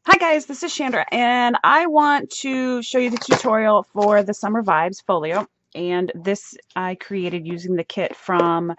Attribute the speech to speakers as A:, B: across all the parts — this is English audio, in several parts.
A: Hi guys, this is Chandra, and I want to show you the tutorial for the Summer Vibes Folio. And this I created using the kit from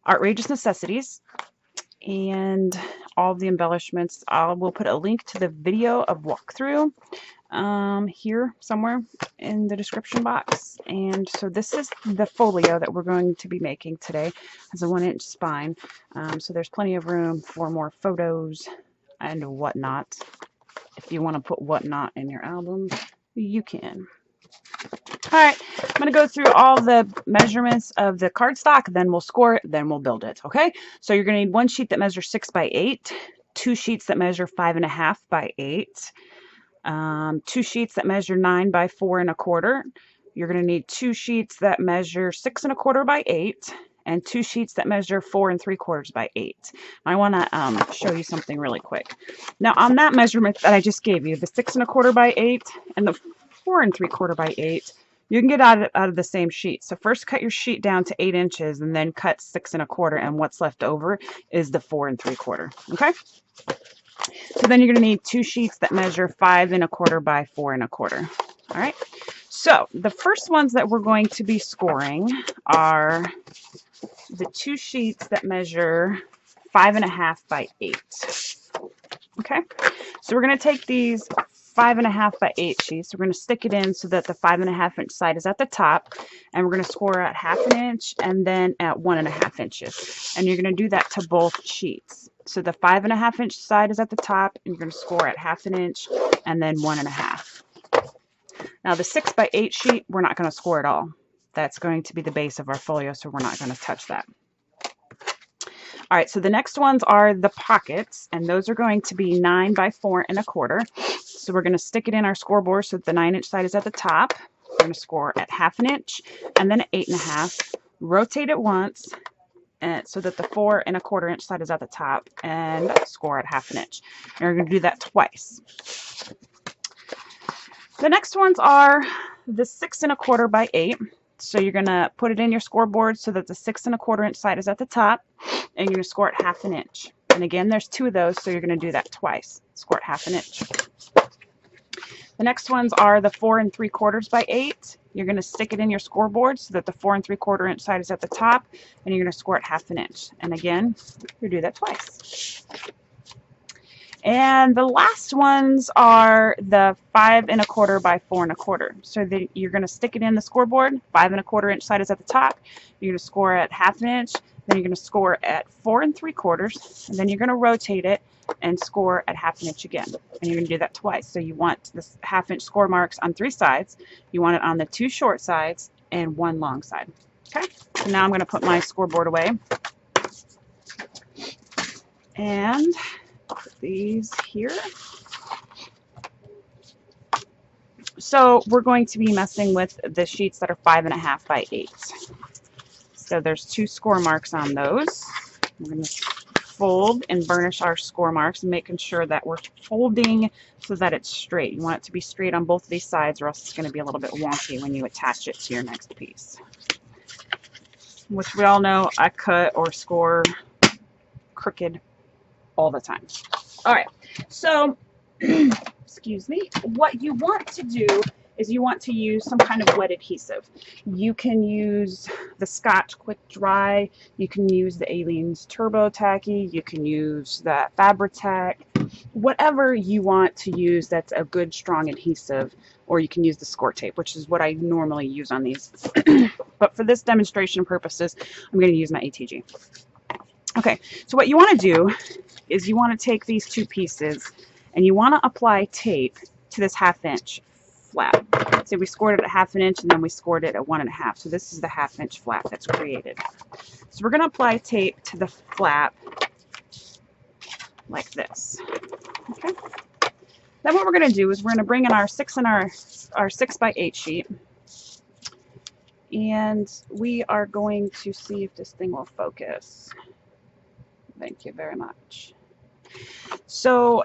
A: ARTrageous Necessities and all of the embellishments. I will put a link to the video of walkthrough here somewhere in the description box. And so this is the folio that we're going to be making today. It has a 1-inch spine, so there's plenty of room for more photos and whatnot. If you want to put whatnot in your album, you can. All right, I'm going to go through all the measurements of the cardstock, then we'll score it, then we'll build it, okay? So you're going to need one sheet that measures 6 by 8, two sheets that measure 5.5 by 8, two sheets that measure 9 by 4 1/4. You're going to need two sheets that measure 6 1/4 by 8, and two sheets that measure 4 3/4 by 8. I want to show you something really quick. Now on that measurement that I just gave you, the 6 1/4 by 8 and the 4 3/4 by 8, you can get out of the same sheet. So first cut your sheet down to 8 inches and then cut 6 1/4, and what's left over is the 4 3/4. Okay? So then you're going to need two sheets that measure 5 1/4 by 4 1/4. All right? So the first ones that we're going to be scoring are the two sheets that measure 5.5 by 8. Okay, so we're going to take these 5.5 by 8 sheets. We're going to stick it in so that the 5.5 inch side is at the top, and we're going to score at 1/2 inch and then at 1.5 inches. And you're going to do that to both sheets. So the 5.5 inch side is at the top, and you're going to score at 1/2 inch and then 1.5. Now the 6 by 8 sheet, we're not going to score at all. That's going to be the base of our folio, so we're not going to touch that. All right, so the next ones are the pockets, and those are going to be 9 by 4 1/4. So we're going to stick it in our scoreboard so that the 9 inch side is at the top. We're going to score at 1/2 inch and then at 8.5. Rotate it once and so that the 4 1/4 inch side is at the top, and score at 1/2 inch. And we're going to do that twice. The next ones are the 6 1/4 by 8. So you're going to put it in your scoreboard so that the 6 1/4 inch side is at the top, and you're going to score at 1/2 inch. And again, there's two of those, so you're going to do that twice. Score at 1/2 inch. The next ones are the 4 3/4 by 8. You're going to stick it in your scoreboard so that the 4 3/4 inch side is at the top, and you're going to score at 1/2 inch. And again, you do that twice. And the last ones are the 5 1/4 by 4 1/4. So you're going to stick it in the scoreboard. 5 1/4 inch side is at the top. You're going to score at 1/2 inch. Then you're going to score at 4 3/4, and then you're going to rotate it and score at 1/2 inch again. And you're going to do that twice. So you want this 1/2 inch score marks on 3 sides. You want it on the 2 short sides and 1 long side. Okay. So now I'm going to put my scoreboard away. And put these here. So we're going to be messing with the sheets that are 5.5 by 8. So there's 2 score marks on those. We're going to fold and burnish our score marks, making sure that we're folding so that it's straight. You want it to be straight on both of these sides, or else it's going to be a little bit wonky when you attach it to your next piece. Which we all know I cut or score crooked all the time. All right, so excuse me, what you want to do is you want to use some kind of wet adhesive. You can use the Scotch Quick Dry, you can use the Aleene's Turbo Tacky, you can use the Fabri-Tac, whatever you want to use that's a good strong adhesive, or you can use the score tape, which is what I normally use on these. But for this demonstration purposes, I'm going to use my ATG. Okay, so what you want to do is you want to take these two pieces and you want to apply tape to this 1/2 inch flap. So we scored it at 1/2 inch and then we scored it at 1.5. So this is the 1/2 inch flap that's created. So we're going to apply tape to the flap like this. Okay. Then what we're going to do is we're going to bring in our 6 by 8 sheet, and we are going to see if this thing will focus. Thank you very much. So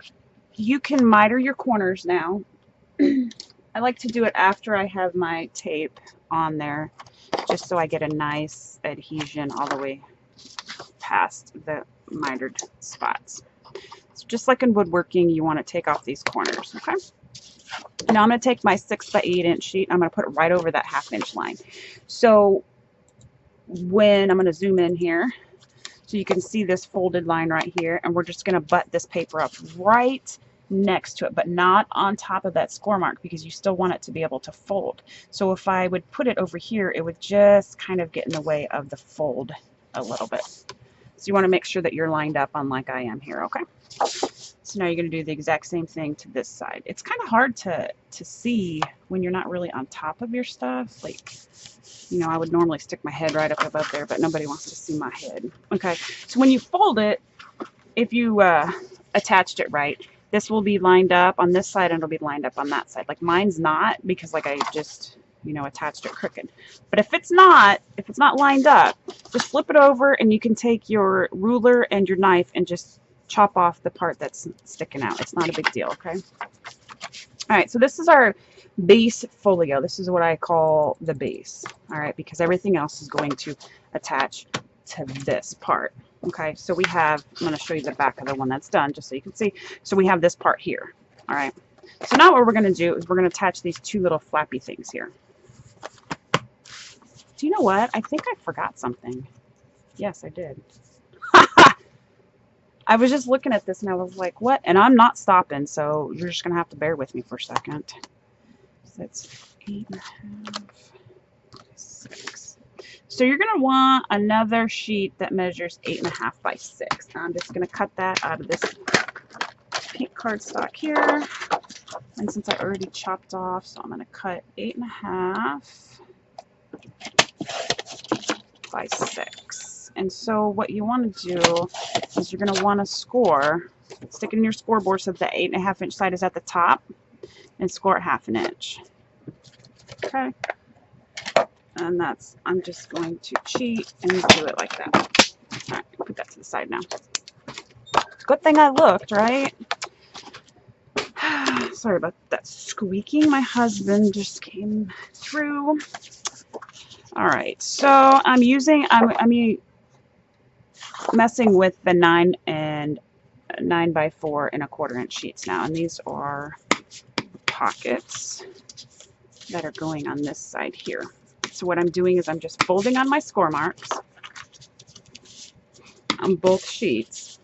A: you can miter your corners now. I like to do it after I have my tape on there, just so I get a nice adhesion all the way past the mitered spots. So just like in woodworking, you want to take off these corners, okay? Now I'm going to take my 6 by 8 inch sheet. I'm going to put it right over that 1/2 inch line. So when I'm going to zoom in here, so you can see this folded line right here, and we're just going to butt this paper up right next to it, but not on top of that score mark because you still want it to be able to fold. So if I would put it over here, it would just kind of get in the way of the fold a little bit. So you want to make sure that you're lined up on like I am here, okay? So now you're going to do the exact same thing to this side. It's kind of hard to see when you're not really on top of your stuff. Like, you know, I would normally stick my head right up above there, but nobody wants to see my head. Okay, so when you fold it, if you attached it right, this will be lined up on this side and it'll be lined up on that side. Like mine's not because like I just, you know, attached it crooked. But if it's not lined up, just flip it over and you can take your ruler and your knife and just chop off the part that's sticking out. It's not a big deal, okay? All right, so this is our base folio. This is what I call the base, all right, because everything else is going to attach to this part. Okay, so we have, I'm going to show you the back of the one that's done just so you can see. So we have this part here, all right. So now what we're going to do is we're going to attach these two little flappy things here. Do you know what? I think I forgot something. Yes, I did. I was just looking at this and I was like, what? And I'm not stopping, so you're just going to have to bear with me for a second. So that's 8.5, 6. So you're going to want another sheet that measures 8.5 by 6. Now I'm just going to cut that out of this pink cardstock here. And since I already chopped off, so I'm going to cut 8.5 by 6. And so what you want to do is you're going to want to score, stick it in your scoreboard so that the 8.5 inch side is at the top, and score it 1/2 inch. Okay. And that's, I'm just going to cheat and do it like that. All right, put that to the side now. Good thing I looked, right? Sorry about that squeaking. My husband just came through. All right, so I'm messing with the 9 and 9 by 4 and 1/4 inch sheets now, and these are pockets that are going on this side here. So what I'm doing is I'm just folding on my score marks on both sheets.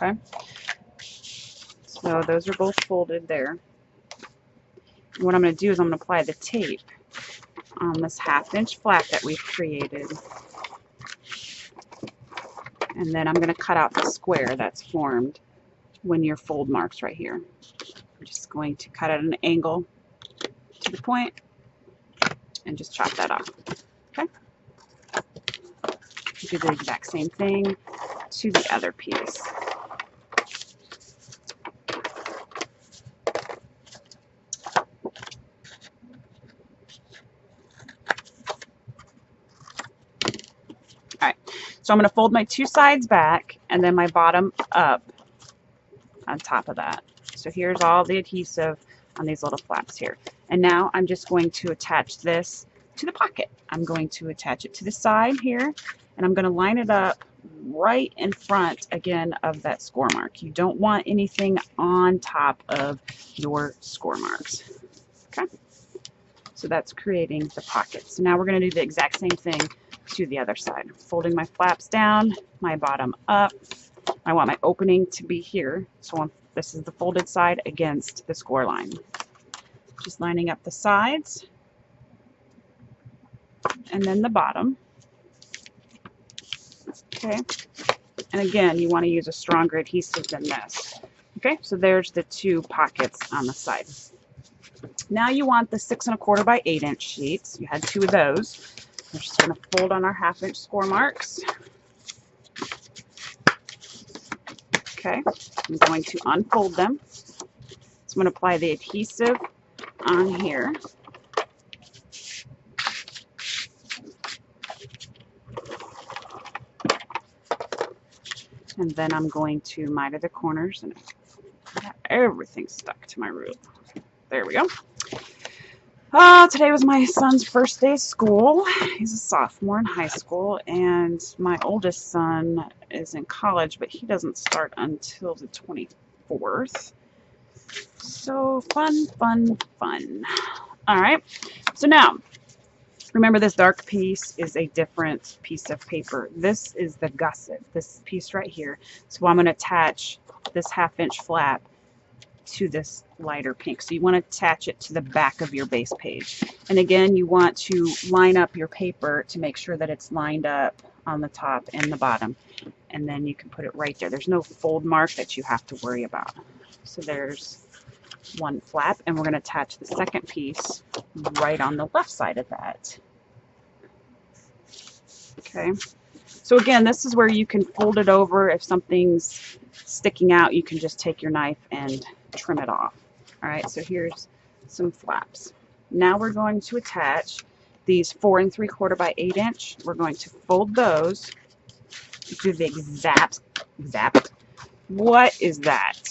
A: Okay. So those are both folded there. And what I'm going to do is I'm going to apply the tape on this 1/2 inch flap that we've created. And then I'm going to cut out the square that's formed when your fold marks right here. I'm just going to cut at an angle to the point and just chop that off. Okay. Do the exact same thing to the other piece. All right, so I'm going to fold my two sides back and then my bottom up on top of that. So here's all the adhesive on these little flaps here. And now I'm just going to attach this to the pocket. I'm going to attach it to the side here, and I'm going to line it up right in front again of that score mark. You don't want anything on top of your score marks. Okay, so that's creating the pocket. So now we're going to do the exact same thing to the other side. Folding my flaps down, my bottom up. I want my opening to be here, so this is the folded side against the score line. Just lining up the sides and then the bottom. Okay, and again, you want to use a stronger adhesive than this. Okay, so there's the two pockets on the side. Now you want the 6 1/4 by 8 inch sheets. You had two of those. We're just going to fold on our 1/2 inch score marks. Okay, I'm going to unfold them. So I'm going to apply the adhesive on here. And then I'm going to miter the corners and everything's stuck to my ruler. There we go. Today was my son's first day of school. He's a sophomore in high school, and my oldest son is in college, but he doesn't start until the 24th. So fun, fun, fun. All right. So now, remember this dark piece is a different piece of paper. This is the gusset, this piece right here. So I'm going to attach this 1/2-inch flap to this lighter pink. So you want to attach it to the back of your base page. And again, you want to line up your paper to make sure that it's lined up on the top and the bottom. And then you can put it right there. There's no fold mark that you have to worry about. So there's one flap, and we're going to attach the second piece right on the left side of that. Okay. So again, this is where you can fold it over. If something's sticking out, you can just take your knife and trim it off. All right, so here's some flaps. Now we're going to attach these 4 3/4 by 8 inch. We're going to fold those, do the exact, what is that?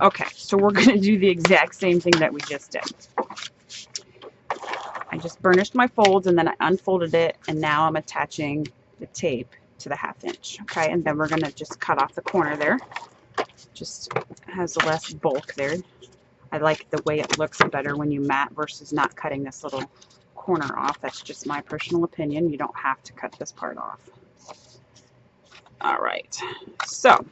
A: Okay, so we're going to do the exact same thing that we just did. I just burnished my folds and then I unfolded it, and now I'm attaching the tape to the 1/2 inch. Okay, and then we're going to just cut off the corner there. Just has less bulk there. I like the way it looks better when you mat versus not cutting this little corner off. That's just my personal opinion. You don't have to cut this part off. All right, so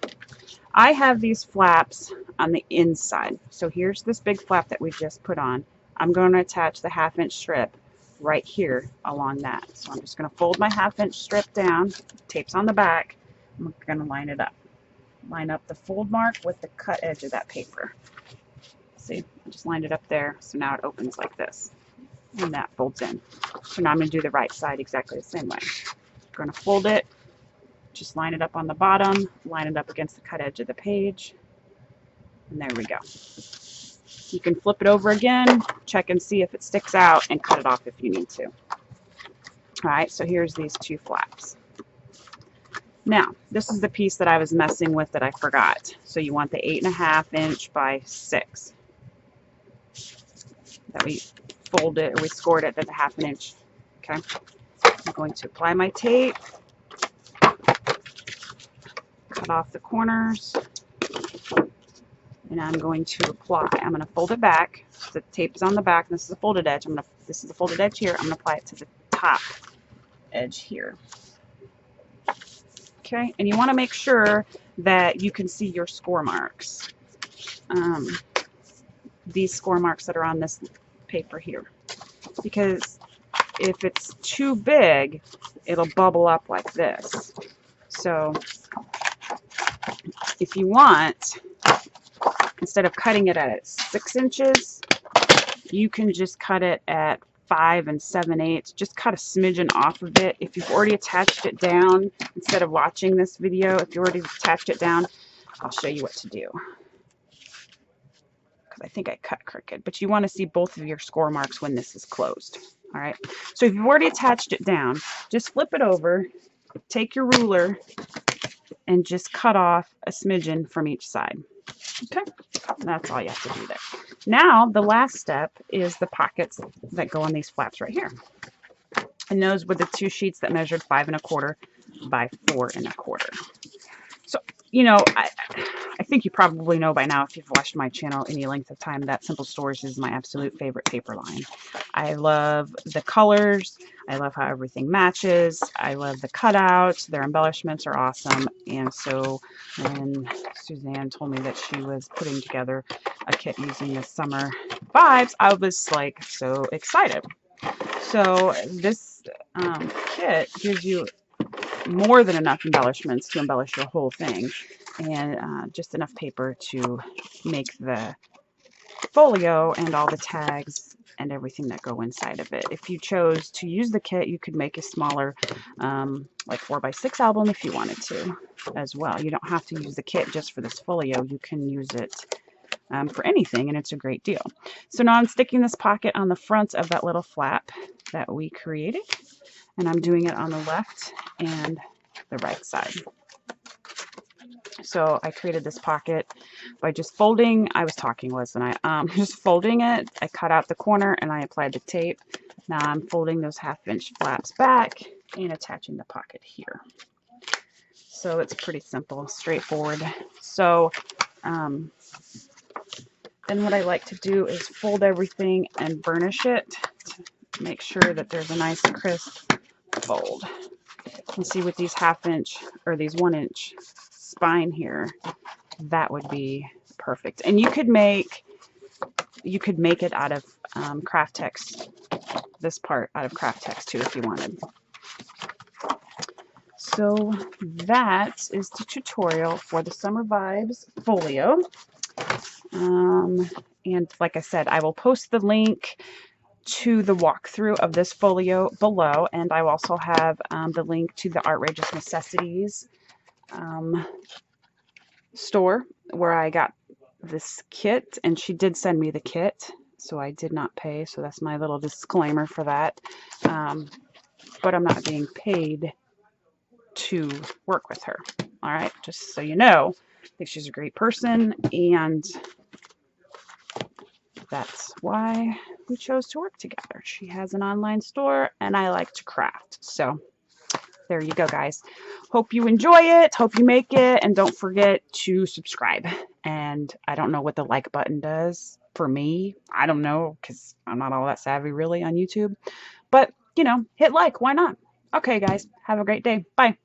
A: I have these flaps on the inside. So here's this big flap that we just put on. I'm going to attach the 1/2 inch strip right here along that. So I'm just going to fold my 1/2 inch strip down, tape's on the back. I'm going to line it up. Line up the fold mark with the cut edge of that paper. See, I just lined it up there, so now it opens like this, and that folds in. So now I'm going to do the right side exactly the same way. I'm going to fold it, just line it up on the bottom, line it up against the cut edge of the page, and there we go. You can flip it over again, check and see if it sticks out, and cut it off if you need to. All right, so here's these two flaps. Now, this is the piece that I was messing with that I forgot. So you want the 8 1/2 inch by 6. That we folded, or we scored it at the 1/2 inch. Okay. I'm going to apply my tape, cut off the corners, and I'm going to I'm going to fold it back. The tape is on the back, and this is a folded edge. This is the folded edge here. I'm going to apply it to the top edge here. Okay, and you want to make sure that you can see your score marks. These score marks that are on this paper here. Because if it's too big, it'll bubble up like this. So if you want, instead of cutting it at 6 inches, you can just cut it at 5 7/8. Just cut a smidgen off of it. If you've already attached it down, instead of watching this video, if you already attached it down, I'll show you what to do. Because I think I cut crooked. But you want to see both of your score marks when this is closed. All right. So if you've already attached it down, just flip it over, take your ruler, and just cut off a smidgen from each side. Okay, that's all you have to do there. Now, the last step is the pockets that go on these flaps right here. And those were the 2 sheets that measured 5 1/4 by 4 1/4. So, you know, I think you probably know by now, if you've watched my channel any length of time, that Simple Stores is my absolute favorite paper line. I love the colors. I love how everything matches. I love the cutouts. Their embellishments are awesome. And so when Suzanne told me that she was putting together a kit using the summer vibes, I was like so excited. So this kit gives you more than enough embellishments to embellish your whole thing, and just enough paper to make the folio and all the tags and everything that go inside of it. If you chose to use the kit, you could make a smaller like 4x6 album if you wanted to as well. You don't have to use the kit just for this folio. You can use it for anything, and it's a great deal. So now I'm sticking this pocket on the front of that little flap that we created, and I'm doing it on the left and the right side. So I created this pocket by just folding. I was talking, wasn't I? Just folding it. I cut out the corner and I applied the tape. Now I'm folding those 1/2 inch flaps back and attaching the pocket here. So it's pretty simple, straightforward. So then what I like to do is fold everything and burnish it to make sure that there's a nice crisp fold. And see, with these 1/2 inch or these 1 inch spine here, that would be perfect. And you could make it out of craft text, this part out of craft text too if you wanted. So that is the tutorial for the Summer Vibes folio. And like I said, I will post the link to the walkthrough of this folio below, and I will also have the link to the ARTrageous Necessities store where I got this kit, and she did send me the kit, so I did not pay, so that's my little disclaimer for that. But I'm not being paid to work with her. All right, just so you know, I think she's a great person, and that's why we chose to work together. She has an online store and I like to craft. So there you go, guys. Hope you enjoy it. Hope you make it. And don't forget to subscribe. And I don't know what the like button does for me. I don't know, because I'm not all that savvy really on YouTube. But, you know, hit like. Why not? Okay, guys. Have a great day. Bye.